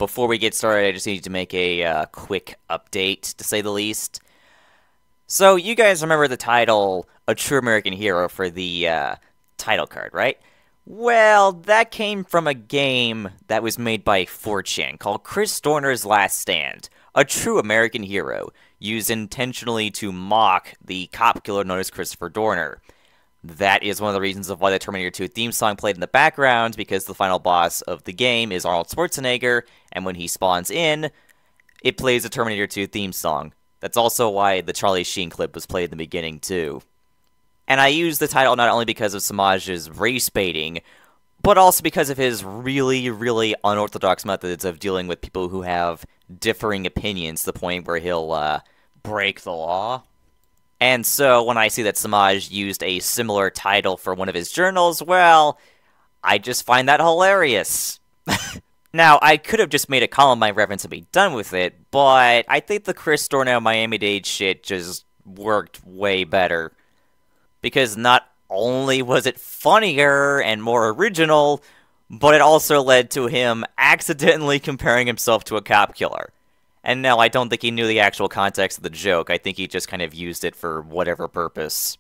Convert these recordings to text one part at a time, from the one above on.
before we get started, I just need to make a quick update, to say the least. So, you guys remember the title, A True American Hero, for the title card, right? Well, that came from a game that was made by 4chan called Chris Dorner's Last Stand, A True American Hero, used intentionally to mock the cop killer known as Christopher Dorner. That is one of the reasons of why the Terminator 2 theme song played in the background, because the final boss of the game is Arnold Schwarzenegger, and when he spawns in, it plays the Terminator 2 theme song. That's also why the Charlie Sheen clip was played in the beginning, too. And I use the title not only because of Semaj's race baiting, but also because of his really, really unorthodox methods of dealing with people who have differing opinions to the point where he'll break the law. And so, when I see that Semaj used a similar title for one of his journals, well, I just find that hilarious. Now, I could have just made a Columbine reference and be done with it, but I think the Chris Dorner Miami-Dade shit just worked way better. Because not only was it funnier and more original, but it also led to him accidentally comparing himself to a cop killer. And no, I don't think he knew the actual context of the joke. I think he just kind of used it for whatever purpose.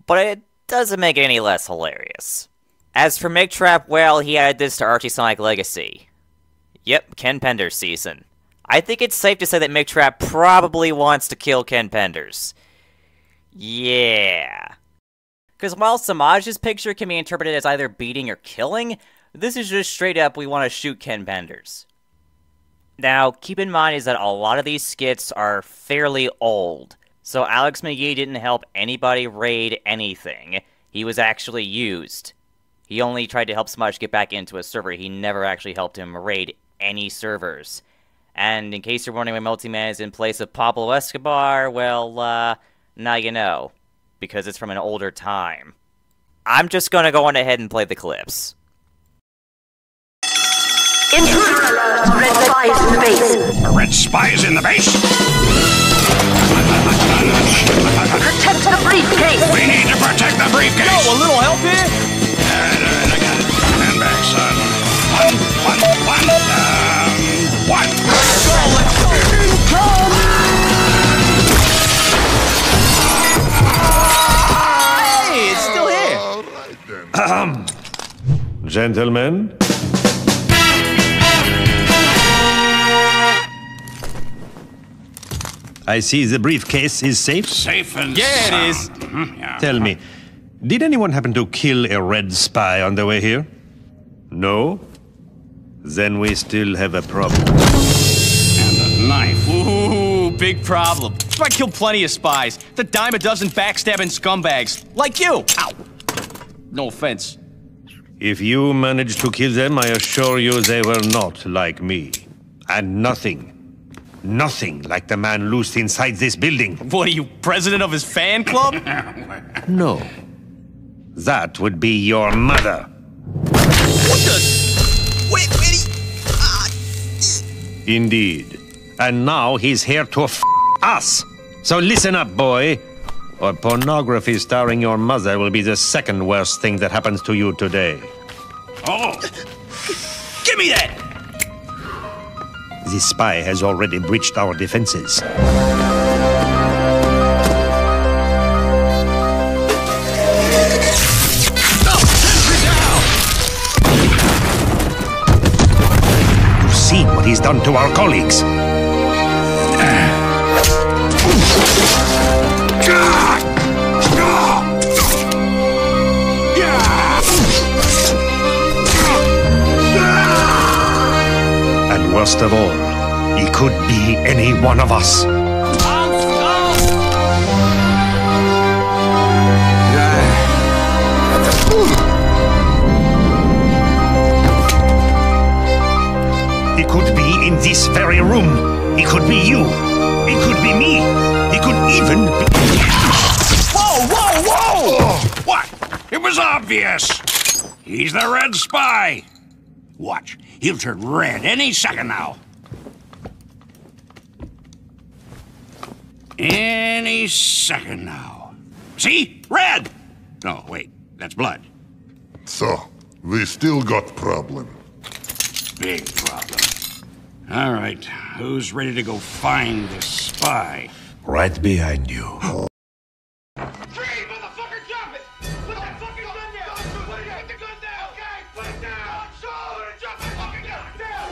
But it doesn't make it any less hilarious. As for McTrap, well, he added this to Archie Sonic Legacy. Yep, Ken Penders season. I think it's safe to say that McTrap probably wants to kill Ken Penders. Yeah. Because while Semaj's picture can be interpreted as either beating or killing, this is just straight up, we want to shoot Ken Penders. Now, keep in mind is that a lot of these skits are fairly old, so Alex McGee didn't help anybody raid anything. He was actually used. He only tried to help Semaj get back into a server. He never actually helped him raid any servers. And in case you're wondering why Multiman is in place of Pablo Escobar, well, now you know. Because it's from an older time. I'm just gonna go on ahead and play the clips. Intruder alert! Red spies in the base. A red spy is in the base? Protect the briefcase. We need to protect the briefcase. Yo, a little help here? All right, I got it. Stand back, son. One. Let's go! Hey, it's still here. Gentlemen. I see the briefcase is safe. Safe and Yeah, sound. it is. Yeah. Tell me, did anyone happen to kill a red spy on the way here? No? Then we still have a problem. And a knife. Ooh, big problem. I killed plenty of spies. The dime a dozen backstabbing scumbags. Like you. Ow. No offense. If you managed to kill them, I assure you they were not like me. And nothing like the man loosed inside this building. What are you, president of his fan club? No. That would be your mother. What the? Wait, Indeed. And now he's here to us. So listen up, boy. Or pornography starring your mother will be the second worst thing that happens to you today. Oh, Give me that! This spy has already breached our defenses. You've seen what he's done to our colleagues. And worst of all, he could be any one of us. He could be in this very room. He could be you. He could be me. He could even be... whoa! What? It was obvious. He's the red spy. Watch. He'll turn red any second now. Any second now. See? Red! No, wait. That's blood. So, we still got problem. Big problem. All right, who's ready to go find this spy? Right behind you. Tree, motherfucker, drop it! Put that fucking gun down! Put the gun down! Okay, put it down! Show it! Drop that fucking gun! Down!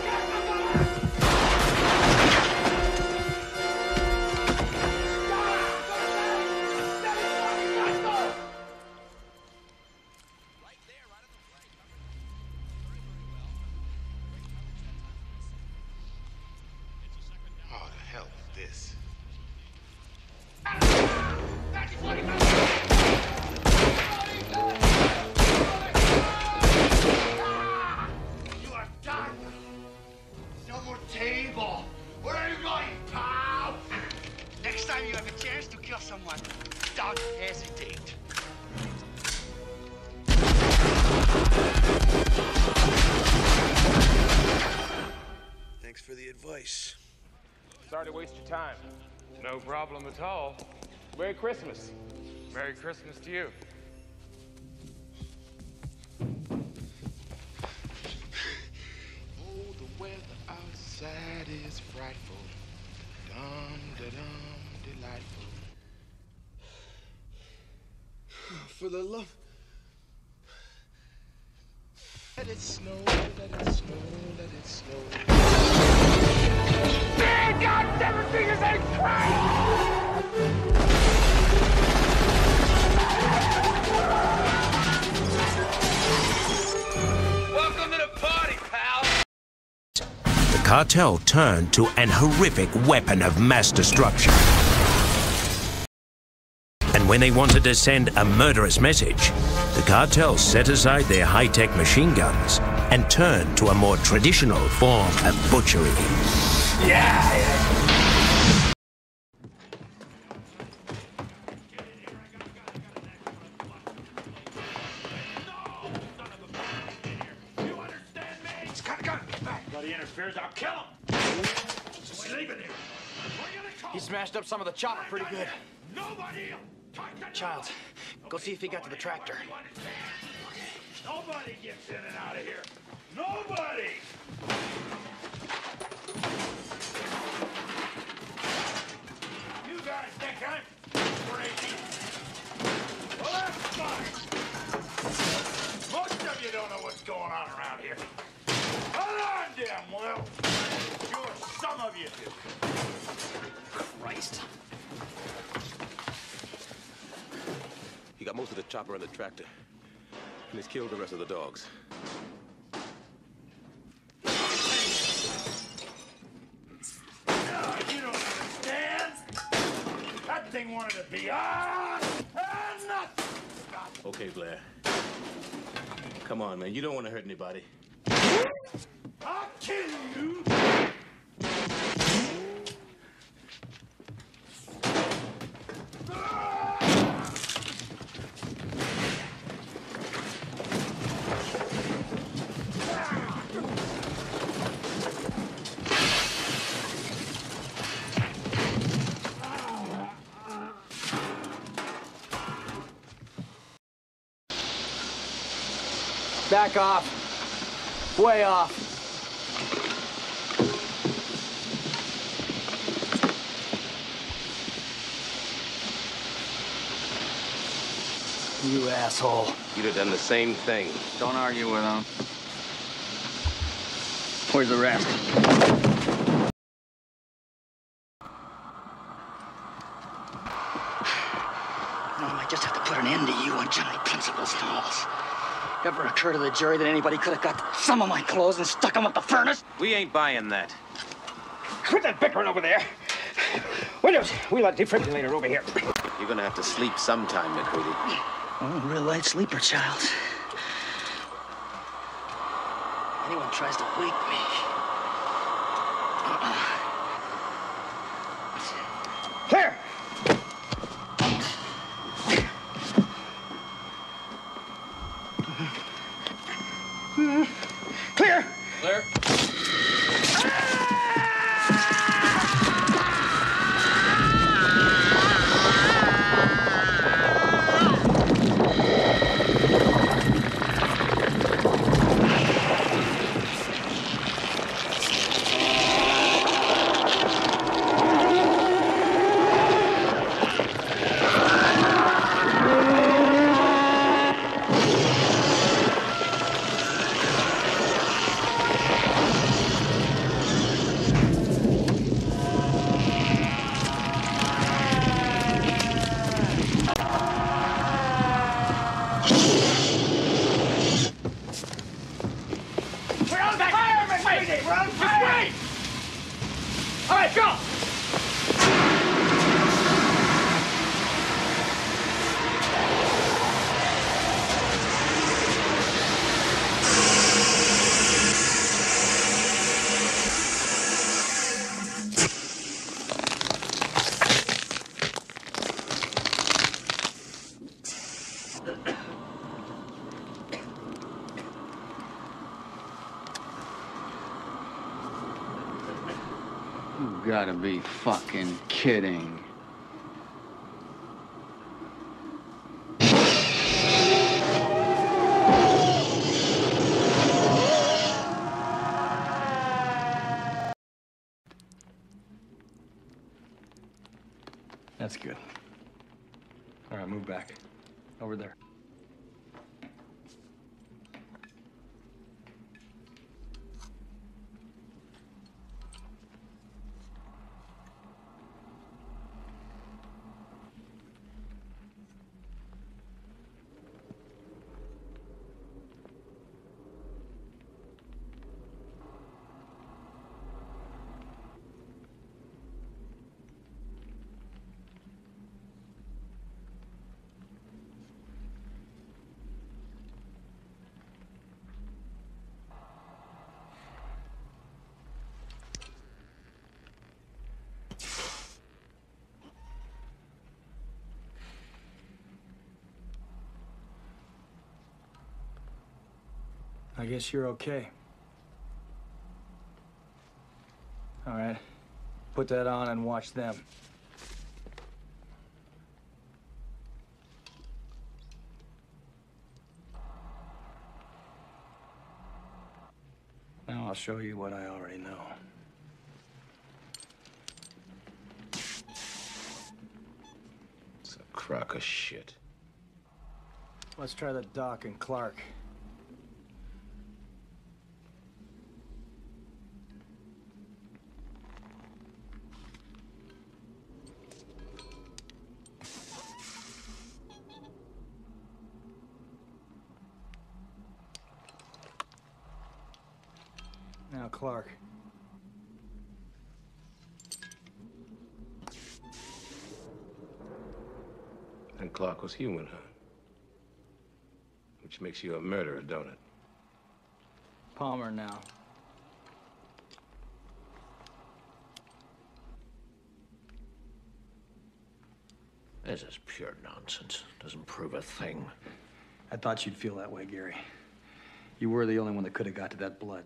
How the hell is this? You are done! No more table! Where are you going, pal? Next time you have a chance to kill someone, don't hesitate. Thanks for the advice. Sorry to waste your time. No problem at all. Merry Christmas. Merry Christmas to you. Oh, the weather outside is frightful. Dum-da-dum, delightful. For the love... Let it snow, let it snow, let it snow. Man, God, everything is a crime! Welcome to the party, pal! The cartel turned to an horrific weapon of mass destruction. And when they wanted to send a murderous message, the cartel set aside their high-tech machine guns and turned to a more traditional form of butchery. He smashed up some of the chopper pretty good. Nobody! Childs, go see if he got to the tractor. Nobody gets in and out of here! Nobody! You guys think I'm crazy? Well, that's fine. Most of you don't know what's going on around here. But I damn well. Sure, some of you do. Christ. He got most of the chopper and the tractor. And he's killed the rest of the dogs. You don't understand. That thing wanted to be on and nothing. Okay, Blair. Come on, man. You don't want to hurt anybody. I'll kill you. Back off. Way off. You asshole. You'd have done the same thing. Don't argue with him. Where's the rest? No, I might just have to put an end to you on Johnny Principle's nose. Ever occur to the jury that anybody could have got some of my clothes and stuck them up the furnace? We ain't buying that. Quit that bickering over there. Williams, we'll defibrillator over here. You're gonna have to sleep sometime, McCready. Oh, real light sleeper, child. Anyone tries to wake me. Clear! Clear! Clear. Okay! All right, go! You gotta be fucking kidding. That's good. All right, move back. Over there. I guess you're okay. All right. Put that on and watch them. Now I'll show you what I already know. It's a crock of shit. Let's try the Doc and Clark. Now, Clark. And Clark was human, huh? Which makes you a murderer, don't it? Palmer now. This is pure nonsense. Doesn't prove a thing. I thought you'd feel that way, Gary. You were the only one that could have got to that blood.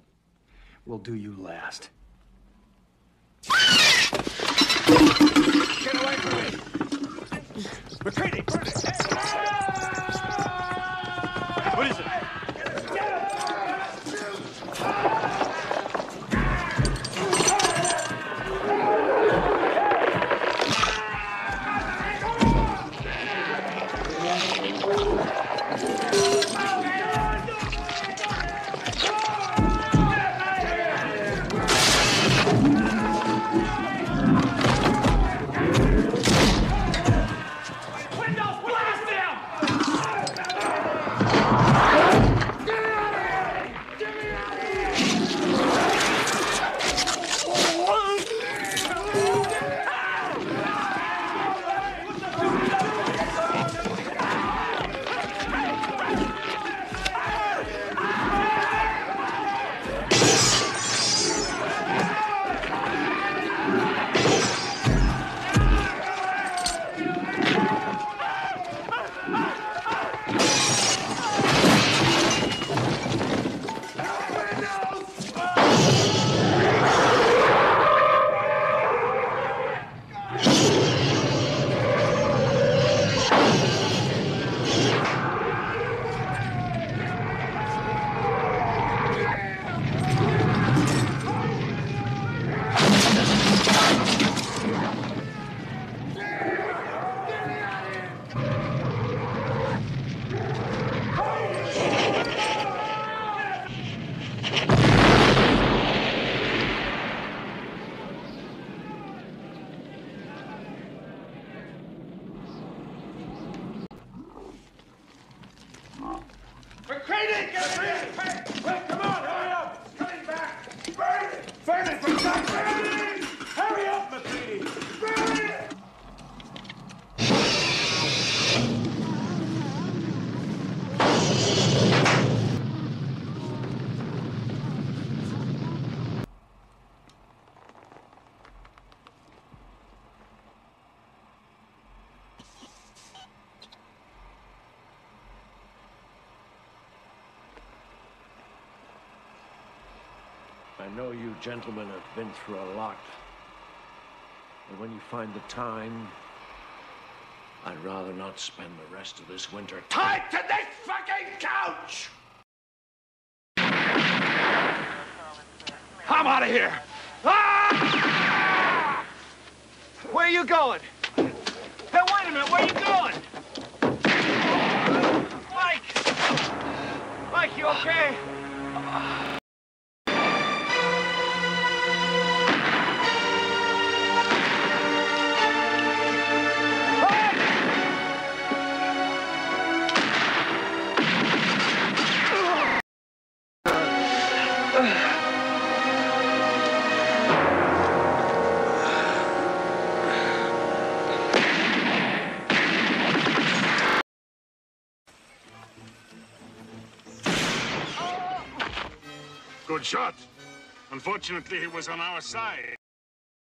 We'll do you last. Get away from me! Retreating! What is it? Windows, Hurry up, McCready! I know you gentlemen have been through a lot. But when you find the time, I'd rather not spend the rest of this winter Tied to this fucking couch! I'm out of here! Ah! Where are you going? Hey, wait a minute, where are you going? Mike! Mike, you okay? Good shot. Unfortunately, he was on our side.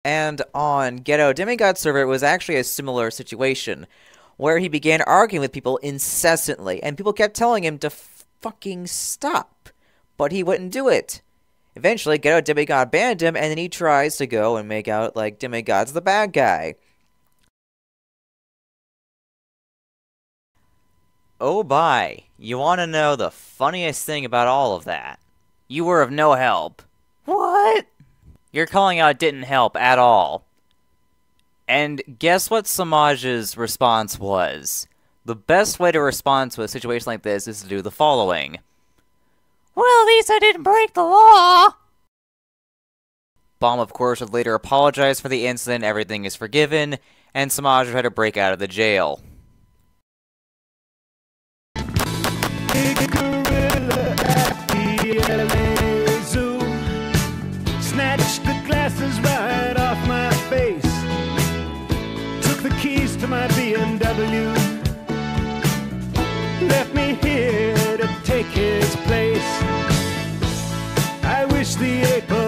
And on Ghetto Demigod server, it was actually a similar situation, where he began arguing with people incessantly, and people kept telling him to fucking stop, but he wouldn't do it. Eventually, Ghetto Demigod banned him, and then he tries to go and make out like Demigod's the bad guy. Oh bye, you want to know the funniest thing about all of that? You were of no help. What? Your calling out didn't help at all. And guess what Samaj's response was? The best way to respond to a situation like this is to do the following. Well, at least I didn't break the law! Bomb, of course, would later apologize for the incident, everything is forgiven, and Samaj would try to break out of the jail. Snatched the glasses right off my face. Took the keys to my BMW. Left me here to take his place. I wish the April